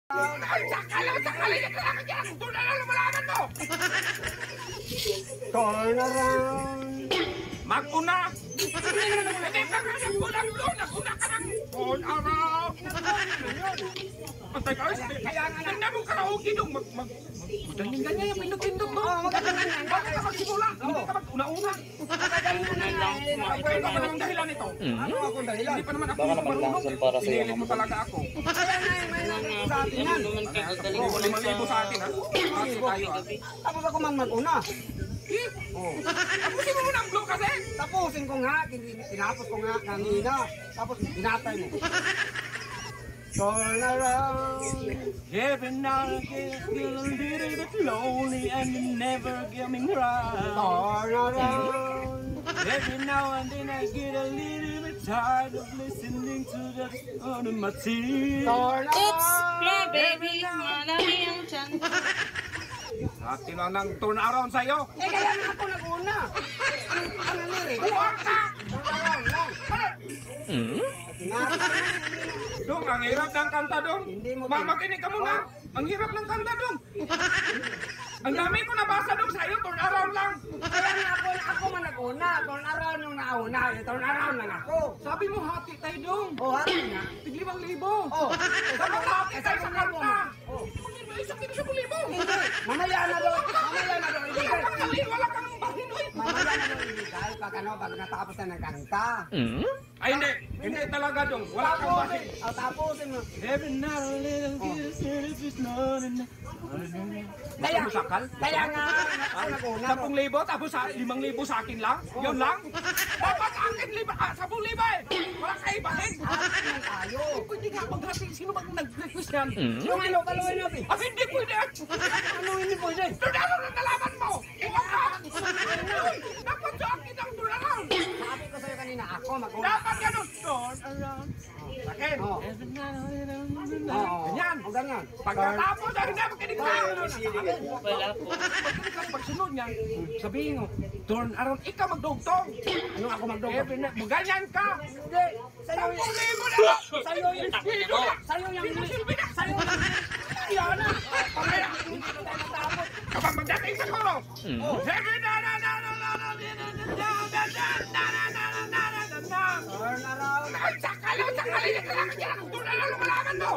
Sakala niya kailangan niya. Doon na lang lumalaman mo. Turn around. Mag-una. Hindi ka nga nag-ulang doon. Nag-una ka ng turn around. Pantay ka. Kaya nga na mo karaoke doon. Magaling ganyan yung pindot-pindot mo. Magaling nga. Bakit ka magsimula? Hindi ka mag-una-una. Pwede ka ba ng dahilan ito? Ano akong dahilan? Hindi pa naman ako Baka naman marunong. lason para sa iyo. Pinilit mo talaga ako. Kaya nga, may sa atin yan. Oo, 5,000 sa atin ha. Kasi tayo ha. Tapos ako man mag-una. Tapusin mo muna ang blow kasi. Tapusin ko nga, tinapos ko nga kanina. Tapos binatay mo. Turn around. Every now and again I feel a little bit lonely and you never give me right. Turn around. Every now and then I get a little bit tired of listening to the sound of my tears. Turn Oops! around. No, baby. Malaki ang tiyan. Atin lang ng turn around sa'yo. Eh, kaya nga ako nag-una. Ang lirik. Huwag ka! Turn around lang. Dong, ang hirap ng kanta dong. Hindi mo- Makinig ka muna. Ang hirap ng kanta dong. Ang dami ko nabasa dong sa'yo, turn around lang. Kaya nga ako man nag-una. Turn around yung nauna. Turn around lang ako. Sabi mo, hati tayo dong. Oh, hati nga. Tig 5,000. Oh, Dapat hati tayo sa kanta. Oh. Isang kilo 10,000. Hindi. Mamaya na daw. Mamaya na daw ibigay. Wala kang bahinoy. Mamaya na daw ibigay pag natapos na ng kanta. Ay, hindi. Hindi talaga dong. Wala kang bahin. Tapusin mo. Every now and then I get a little bit lonely. Kaya, Masakal? kaya nga, ako nag-una. 10,000 tapos 5,000 sa akin lang? Yun lang? Dapat sa akin 10,000 eh! Wala kayo bahin! Hati lang tayo. Pwede nga maghati. Sino bang nag-request yan? Yung ano, kaluhin natin. Ah, hindi pwede! Ano hindi pwede? Tunalo na nalaman mo! Huwag ka! Dapat sa akin ang tunalo! Sabi ko sa'yo kanina, ako mag-una. Dapat ganun! Turn around. Akin! Oo. Every now and then I'm Oo. Ganyan. O ganyan. Pagkatapos ay hindi makinig ka! Wala po. Pagkinig ka pagsunod niyan, sabihin mo, turn around, ikaw magdugtong! Ano ako mag-una? Every night, ganyan ka! Hindi. Sa'yo yun. 10,000 na! Sa'yo yun. Sa'yo yung Sinasilbi na! Sa'yo yung Yan na! Pamaya! Kapag magdating sa koro! Every na na na na na na na na na na na na na na na. turn around. Ay, sakala! Sakala! Kailangan niya! Doon na lang lumalaman mo!